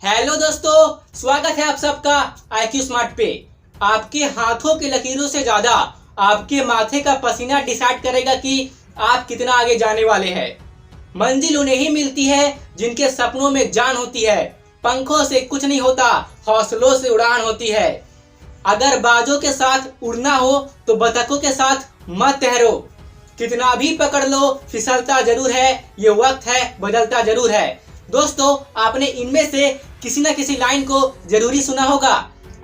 Hello दोस्तों, स्वागत है आप सबका IQ स्मार्ट पे। आपके हाथों की लकीरों से ज्यादा आपके माथे का पसीना डिसाइड करेगा कि आप कितना आगे जाने वाले हैं। मंजिल उन्हें ही मिलती है जिनके सपनों में जान होती है। पंखों से कुछ नहीं होता, हौसलों से उड़ान होती है। अगर बाजों के साथ उड़ना हो तो बतखों के साथ मत ठहरो। कितना भी पकड़ लो फिसलता जरूर है, ये वक्त है बदलता जरूर है। दोस्तों, आपने इनमें से किसी न किसी लाइन को जरूरी सुना होगा।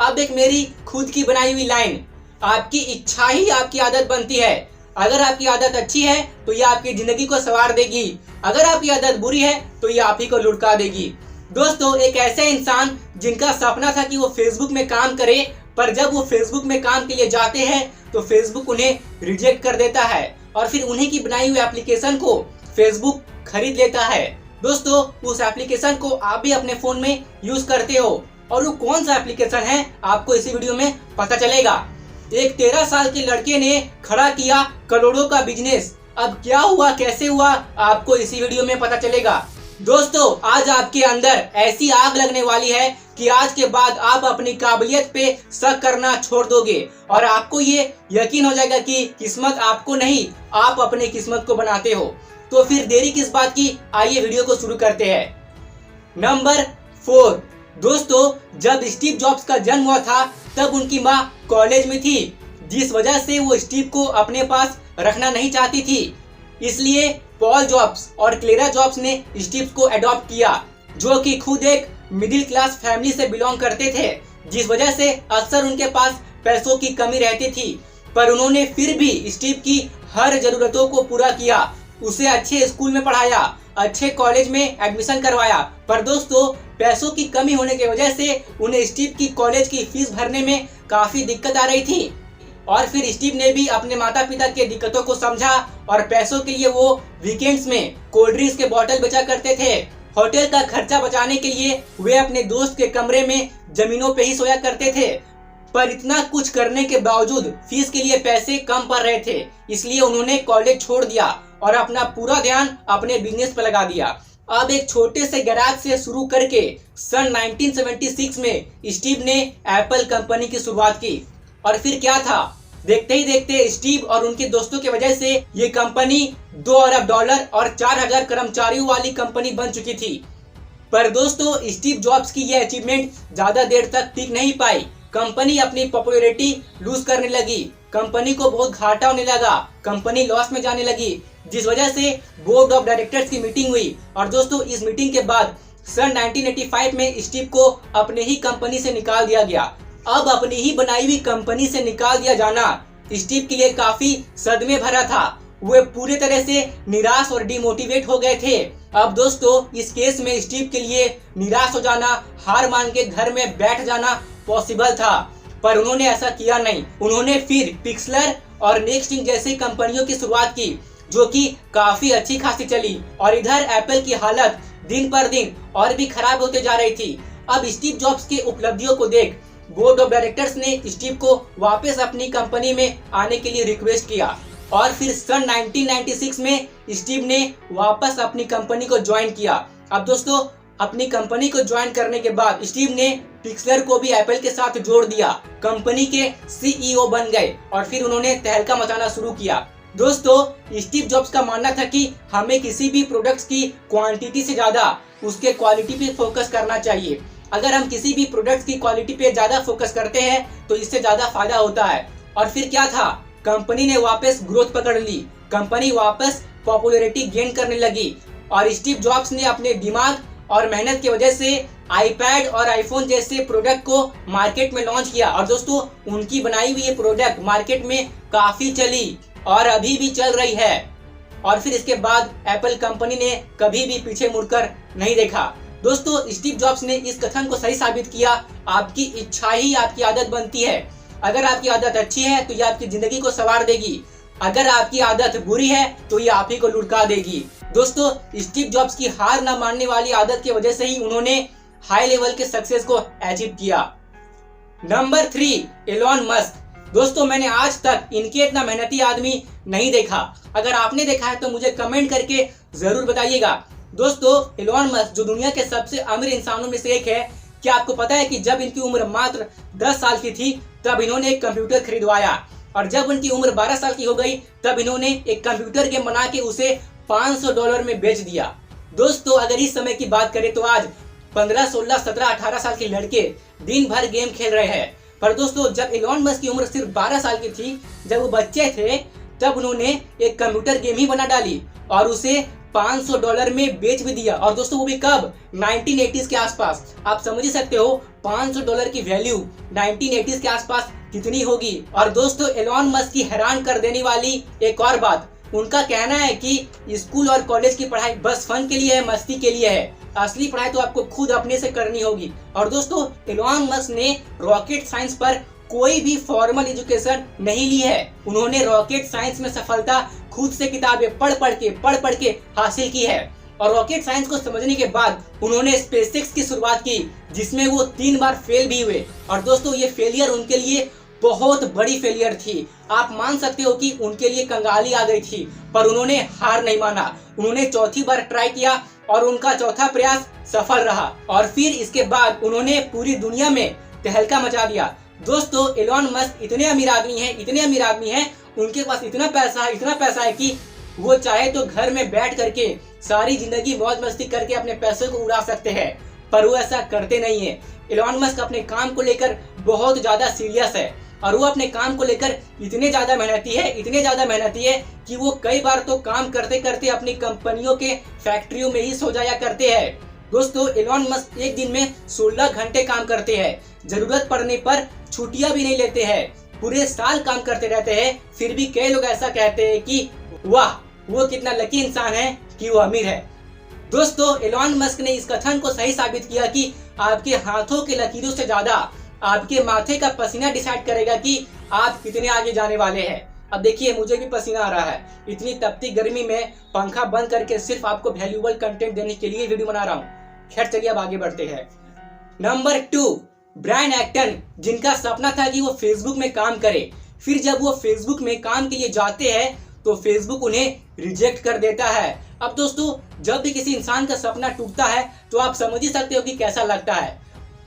अब एक मेरी खुद की बनाई हुई लाइन, आपकी इच्छा ही आपकी आदत बनती है। अगर आपकी आदत अच्छी है तो ये आपकी जिंदगी को संवार देगी, अगर आपकी आदत बुरी है तो ये आप ही को लुढ़का देगी। दोस्तों, एक ऐसे इंसान जिनका सपना था कि वो फेसबुक में काम करे, पर जब वो फेसबुक में काम के लिए जाते हैं तो फेसबुक उन्हें रिजेक्ट कर देता है और फिर उन्हीं की बनाई हुई एप्लीकेशन को फेसबुक खरीद लेता है। दोस्तों, उस एप्लीकेशन को आप भी अपने फोन में यूज करते हो और वो कौन सा एप्लीकेशन है आपको इसी वीडियो में पता चलेगा। एक 13 साल के लड़के ने खड़ा किया करोड़ों का बिजनेस। अब क्या हुआ, कैसे हुआ, आपको इसी वीडियो में पता चलेगा। दोस्तों, आज आपके अंदर ऐसी आग लगने वाली है कि आज के बाद आप अपनी काबिलियत पे शक करना छोड़ दोगे और आपको ये यकीन हो जाएगा कि किस्मत आपको नहीं, आप अपनी किस्मत को बनाते हो। तो फिर देरी किस बात की, आइए वीडियो को शुरू करते हैं। नंबर 4। दोस्तों, जब स्टीव जॉब्स का जन्म हुआ था तब उनकी माँ कॉलेज में थी, जिस वजह से वो स्टीव को अपने पास रखना नहीं चाहती थी। इसलिए पॉल जॉब्स और क्लेरा जॉब्स ने स्टीव को अडॉप्ट किया, जो कि खुद एक मिडिल क्लास फैमिली से बिलोंग करते थे, जिस वजह से अक्सर उनके पास पैसों की कमी रहती थी। पर उन्होंने फिर भी स्टीव की हर जरूरतों को पूरा किया, उसे अच्छे स्कूल में पढ़ाया, अच्छे कॉलेज में एडमिशन करवाया। पर दोस्तों, पैसों की कमी होने की वजह से उन्हें स्टीव की कॉलेज की फीस भरने में काफी दिक्कत आ रही थी और फिर स्टीव ने भी अपने माता पिता के दिक्कतों को समझा और पैसों के लिए वो वीकेंड्स में कोल्ड ड्रिंक्स के बोतल बेचा करते थे। होटल का खर्चा बचाने के लिए वे अपने दोस्त के कमरे में जमीनों पे ही सोया करते थे। पर इतना कुछ करने के बावजूद फीस के लिए पैसे कम पड़ रहे थे, इसलिए उन्होंने कॉलेज छोड़ दिया और अपना पूरा ध्यान अपने बिजनेस पर लगा दिया। अब एक छोटे से गैराज से शुरू करके सन 1976 में स्टीव ने एप्पल कंपनी की शुरुआत की और फिर क्या था, देखते ही देखते स्टीव और उनके दोस्तों की वजह से ये कंपनी $2 अरब और 4000 कर्मचारियों वाली कंपनी बन चुकी थी। पर दोस्तों, स्टीव जॉब्स की ये अचीवमेंट ज्यादा देर तक टिक नहीं पाई। कंपनी अपनी पॉपुलैरिटी लूज करने लगी, कंपनी को बहुत घाटा होने लगा, कंपनी लॉस में जाने लगी, जिस वजह से बोर्ड ऑफ डायरेक्टर्स की मीटिंग हुई। और दोस्तों, इस मीटिंग के बाद सन 1985 में स्टीव को अपने ही कंपनी से निकाल दिया गया। अब अपनी ही बनाई हुई कंपनी से निकाल दिया जाना स्टीव के लिए काफी सदमे भरा था। वे पूरे तरह से निराश और डिमोटिवेट हो गए थे। अब दोस्तों, इस केस में स्टीव के लिए निराश हो जाना, हार मान के घर में बैठ जाना पॉसिबल था, पर उन्होंने ऐसा किया नहीं। उन्होंने फिर पिक्सलर और नेक्स्टिंग जैसी कंपनियों की शुरुआत की, जो कि काफी अच्छी खासी चली और इधर एप्पल की हालत दिन पर दिन और भी खराब होते जा रही थी। अब स्टीव जॉब्स की उपलब्धियों को देख बोर्ड ऑफ डायरेक्टर्स ने स्टीव को वापस अपनी कंपनी में आने के लिए रिक्वेस्ट किया और फिर सन 1996 में स्टीव ने वापस अपनी कंपनी को ज्वाइन किया। अब दोस्तों, अपनी कंपनी को ज्वाइन करने के बाद स्टीव ने पिक्सलर को भी एप्पल के साथ जोड़ दिया, कंपनी के CEO बन गए और फिर उन्होंने तहलका मचाना शुरू किया। दोस्तों, स्टीव जॉब्स का मानना था कि हमें किसी भी प्रोडक्ट्स की क्वांटिटी से ज्यादा उसके क्वालिटी पे फोकस करना चाहिए। अगर हम किसी भी प्रोडक्ट्स की क्वालिटी पे ज्यादा फोकस करते हैं तो इससे ज्यादा फायदा होता है। और फिर क्या था, कंपनी ने वापस ग्रोथ पकड़ ली, कंपनी वापस पॉपुलैरिटी गेन करने लगी और स्टीव जॉब्स ने अपने दिमाग और मेहनत की वजह से आईपैड और आईफोन जैसे प्रोडक्ट को मार्केट में लॉन्च किया। और दोस्तों, उनकी बनाई हुई ये प्रोडक्ट मार्केट में काफी चली और अभी भी चल रही है। और फिर इसके बाद एप्पल कंपनी ने कभी भी पीछे मुड़कर नहीं देखा। दोस्तों, स्टीव जॉब्स ने इस कथन को सही साबित किया, आपकी इच्छा ही आपकी आदत बनती है। अगर आपकी आदत अच्छी है तो ये आपकी जिंदगी को संवार देगी, अगर आपकी आदत बुरी है तो ये आप ही को लुढ़का देगी। दोस्तों, स्टीव जॉब्स की हार न मानने वाली आदत की वजह से ही उन्होंने हाई लेवल के सक्सेस को अचीव किया। Number 3, Elon Musk. दोस्तों, मैंने आज तक इनके इतना मेहनती आदमी नहीं देखा। अगर आपने देखा है तो मुझे कमेंट करके जरूर बताइएगा। दोस्तों एलोन मस्क जो दुनिया के सबसे अमीर इंसानों में से एक है, क्या आपको पता है कि जब इनकी उम्र मात्र 10 साल की थी तब इन्होंने एक कंप्यूटर खरीदवाया, और जब उनकी उम्र 12 साल की हो गई तब इन्होंने एक कंप्यूटर गेम बना के उसे $500 में बेच दिया। दोस्तों अगर इस समय की बात करें तो आज 15, 16, 17, 18 साल के लड़के दिन भर गेम खेल रहे हैं। पर दोस्तों जब एलोन मस्क की उम्र सिर्फ 12 साल की थी, जब वो बच्चे थे, तब उन्होंने एक कंप्यूटर गेम ही बना डाली और उसे $500 में बेच भी दिया। और दोस्तों वो भी कब? 1980s के आसपास। आप समझ ही सकते हो $500 की वैल्यू 1980s के आसपास कितनी होगी। और दोस्तों एलोन मस्क की हैरान कर देने वाली एक और बात, उनका कहना है कि स्कूल और कॉलेज की पढ़ाई बस फन के लिए है, मस्ती के लिए है, असली पढ़ाई तो आपको खुद अपने से करनी होगी। और दोस्तों एलोन मस्क ने रॉकेट साइंस पर कोई भी फॉर्मल एजुकेशन नहीं ली है। उन्होंने रॉकेट साइंस में सफलता खुद से किताबें पढ़ पढ़ के हासिल की है। और रॉकेट साइंस को समझने के बाद उन्होंने स्पेसएक्स की शुरुआत की, जिसमें वो 3 बार फेल भी हुए। और दोस्तों ये फेलियर उनके लिए बहुत बड़ी फेलियर थी। आप मान सकते हो कि उनके लिए कंगाली आ गई थी, पर उन्होंने हार नहीं माना। उन्होंने चौथी बार ट्राई किया और उनका चौथा प्रयास सफल रहा। और फिर इसके बाद उन्होंने पूरी दुनिया में तहलका मचा दिया। दोस्तों एलोन मस्क इतने अमीर आदमी हैं, उनके पास इतना पैसा है कि वो चाहे तो घर में बैठ करके सारी जिंदगी मौज मस्ती करके अपने पैसे को उड़ा सकते हैं, पर वो ऐसा करते नहीं है। एलोन मस्क अपने काम को लेकर बहुत ज्यादा सीरियस है और वो अपने काम को लेकर इतने ज्यादा मेहनती है कि वो कई बार तो काम करते करते अपनी कंपनियों के फैक्ट्रियों में ही सो जाया करते हैं। दोस्तों एलोन मस्क एक दिन में 16 घंटे काम करते हैं, जरूरत पड़ने पर छुट्टियां भी नहीं लेते हैं, पूरे साल काम करते रहते हैं। फिर भी कई लोग ऐसा कहते हैं कि वाह वो कितना लकी इंसान है कि वो अमीर है। दोस्तों एलोन मस्क ने इस कथन को सही साबित किया कि आपके हाथों के लकीरों से ज्यादा आपके माथे का पसीना डिसाइड करेगा कि आप कितने आगे जाने वाले हैं। अब देखिए मुझे भी पसीना आ रहा है, इतनी तपती गर्मी में पंखा बंद करके सिर्फ आपको वैल्यूएबल कंटेंट देने के लिए वीडियो बना रहा हूँ। खैर चलिए अब आगे बढ़ते हैं। नंबर 2, ब्रायन एक्टन, जिनका सपना था कि वो फेसबुक में काम करे। फिर जब वो फेसबुक में काम के लिए जाते हैं तो फेसबुक उन्हें रिजेक्ट कर देता है। अब दोस्तों जब भी किसी इंसान का सपना टूटता है तो आप समझ ही सकते हो कि कैसा लगता है।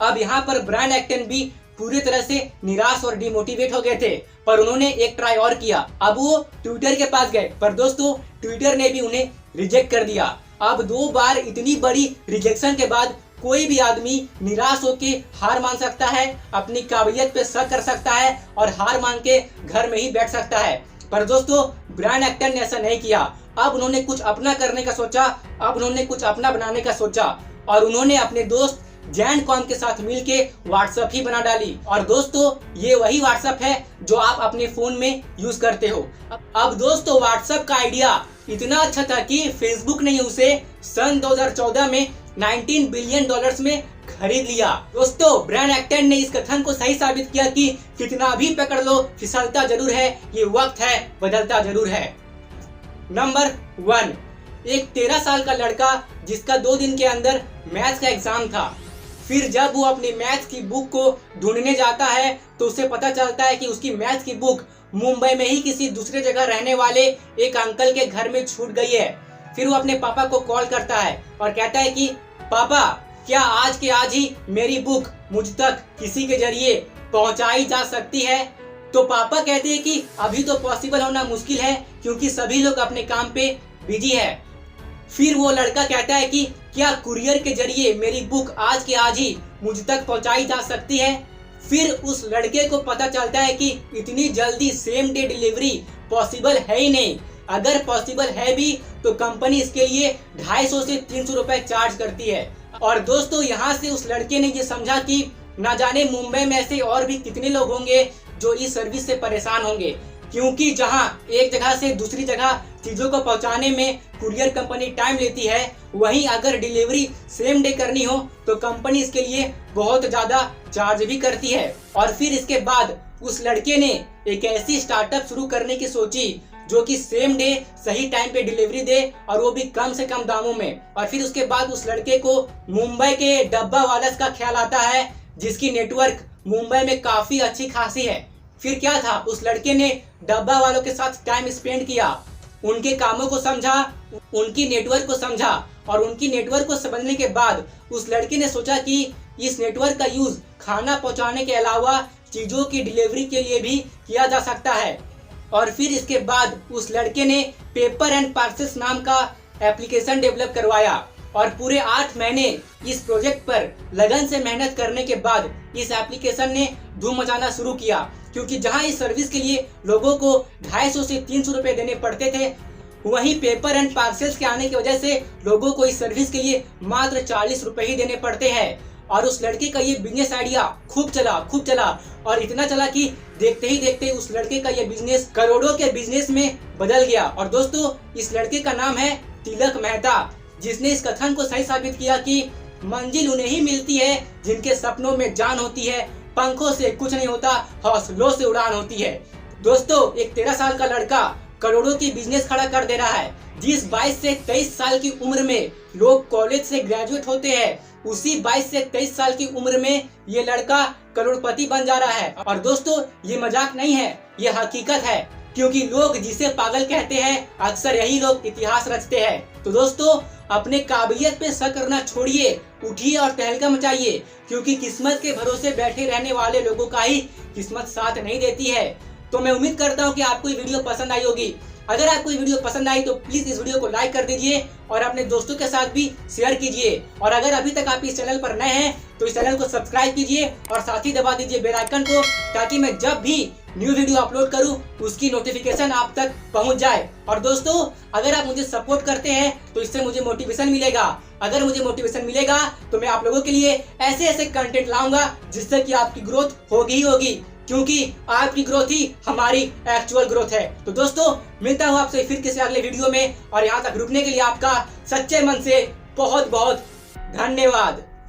अब यहाँ पर ब्रायन एक्टन भी पूरी तरह से निराश और डिमोटिवेट हो गए थे, पर उन्होंने एक ट्राई और किया। अब वो ट्विटर के पास गए, पर दोस्तों ट्विटर ने भी उन्हें रिजेक्ट कर दिया। अब 2 बार इतनी बड़ी रिजेक्शन के बाद कोई भी आदमी निराश होके हार मान सकता है, अपनी काबिलियत पे शक कर सकता है और हार मान के घर में ही बैठ सकता है। पर दोस्तों ब्रायन एक्टन ने ऐसा नहीं किया। अब उन्होंने कुछ अपना करने का सोचा, अब उन्होंने कुछ अपना बनाने का सोचा और उन्होंने अपने दोस्त जैन कॉम के साथ मिलके व्हाट्सएप ही बना डाली। और दोस्तों ये वही व्हाट्सएप है जो आप अपने फोन में यूज करते हो। अब दोस्तों व्हाट्सएप का आइडिया इतना अच्छा था कि फेसबुक ने उसे सन 2014 में $19 बिलियन में खरीद लिया। दोस्तों ब्रायन एक्टन ने इस कथन को सही साबित किया कि कितना भी पकड़ लो फिसलता जरूर है, ये वक्त है बदलता जरूर है। नंबर 1, एक 13 साल का लड़का जिसका 2 दिन के अंदर मैथ्स का एग्जाम था। फिर जब वो अपनी मैथ्स की बुक को ढूंढने जाता है तो उसे पता चलता है कि उसकी मैथ्स की बुक मुंबई में ही किसी दूसरे जगह रहने वाले एक अंकल के घर में छूट गई है। फिर वो अपने पापा को कॉल करता है और कहता है कि पापा क्या आज के आज ही मेरी बुक मुझ तक किसी के जरिए पहुंचाई जा सकती है। तो पापा कहते हैं कि अभी तो पॉसिबल होना मुश्किल है क्योंकि सभी लोग अपने काम पे बिजी है। फिर वो लड़का कहता है कि क्या कुरियर के जरिए मेरी बुक आज के आज ही मुझ तक पहुंचाई जा सकती है। फिर उस लड़के को पता चलता है कि इतनी जल्दी सेम डे डिलीवरी पॉसिबल है ही नहीं। अगर पॉसिबल है भी तो कंपनी इसके लिए 250 से 300 रुपए चार्ज करती है। और दोस्तों यहाँ से उस लड़के ने ये समझा कि ना जाने मुंबई में ऐसे और भी कितने लोग होंगे जो इस सर्विस से परेशान होंगे, क्योंकि जहां एक जगह से दूसरी जगह चीजों को पहुंचाने में कुरियर कंपनी टाइम लेती है, वहीं अगर डिलीवरी सेम डे करनी हो तो कंपनी इसके लिए बहुत ज्यादा चार्ज भी करती है। और फिर इसके बाद उस लड़के ने एक ऐसी स्टार्टअप शुरू करने की सोची जो कि सेम डे सही टाइम पे डिलीवरी दे और वो भी कम से कम दामों में। और फिर उसके बाद उस लड़के को मुंबई के डब्बा वालस का ख्याल आता है, जिसकी नेटवर्क मुंबई में काफी अच्छी खासी है। फिर क्या था, उस लड़के ने डब्बा वालों के साथ टाइम स्पेंड किया, उनके कामों को समझा उनकी नेटवर्क को समझा और उनकी नेटवर्क को समझने के बाद उस लड़के ने सोचा कि इस नेटवर्क का यूज खाना पहुंचाने के अलावा चीजों की डिलीवरी के लिए भी किया जा सकता है। और फिर इसके बाद उस लड़के ने पेपर एंड पार्सल्स नाम का एप्लीकेशन डेवलप करवाया और पूरे 8 महीने इस प्रोजेक्ट पर लगन से मेहनत करने के बाद इस एप्लीकेशन ने धूम मचाना शुरू किया, क्योंकि जहां इस सर्विस के लिए लोगों को 250 से 300 रुपए देने पड़ते थे, वहीं पेपर एंड पार्सल्स के आने की वजह से लोगों को इस सर्विस के लिए मात्र 40 रुपए ही देने पड़ते हैं। और उस लड़के का ये बिजनेस आइडिया खूब चला और इतना चला कि देखते ही देखते उस लड़के का ये बिजनेस करोड़ों के बिजनेस में बदल गया। और दोस्तों, इस लड़के का नाम है तिलक मेहता, जिसने इस कथन को सही साबित किया कि मंजिल उन्हें ही मिलती है जिनके सपनों में जान होती है, पंखों से कुछ नहीं होता, हौसलों से उड़ान होती है। दोस्तों, एक 13 साल का लड़का करोड़ों की बिजनेस खड़ा कर दे रहा है। जिस 22 से 23 साल की उम्र में लोग कॉलेज से ग्रेजुएट होते हैं, उसी 22 से 23 साल की उम्र में ये लड़का करोड़पति बन जा रहा है। और दोस्तों, ये मजाक नहीं है, ये हकीकत है, क्योंकि लोग जिसे पागल कहते हैं अक्सर यही लोग इतिहास रचते हैं। तो दोस्तों, अपने काबिलियत पे शक करना छोड़िए, उठिए और तहलका मचाइए, क्योंकि किस्मत के भरोसे बैठे रहने वाले लोगों का ही किस्मत साथ नहीं देती है। तो मैं उम्मीद करता हूँ कि आपको ये वीडियो पसंद आई होगी। अगर आपको ये वीडियो पसंद आई तो प्लीज इस वीडियो को लाइक कर दीजिए और अपने दोस्तों के साथ भी शेयर कीजिए। और अगर अभी तक आप इस चैनल पर नए हैं तो इस चैनल को सब्सक्राइब कीजिए और साथ ही दबा दीजिए बेल आइकन को, ताकि मैं जब भी न्यू वीडियो अपलोड करूं उसकी नोटिफिकेशन आप तक पहुंच जाए। और दोस्तों, अगर आप मुझे सपोर्ट करते हैं तो इससे मुझे मोटिवेशन मिलेगा। अगर मुझे मोटिवेशन मिलेगा तो मैं आप लोगों के लिए ऐसे ऐसे कंटेंट लाऊंगा जिससे कि आपकी ग्रोथ होगी ही होगी, क्योंकि आपकी ग्रोथ ही हमारी एक्चुअल ग्रोथ है। तो दोस्तों, मिलता हूँ आपसे फिर किसी अगले वीडियो में, और यहाँ तक रुकने के लिए आपका सच्चे मन से बहुत बहुत धन्यवाद।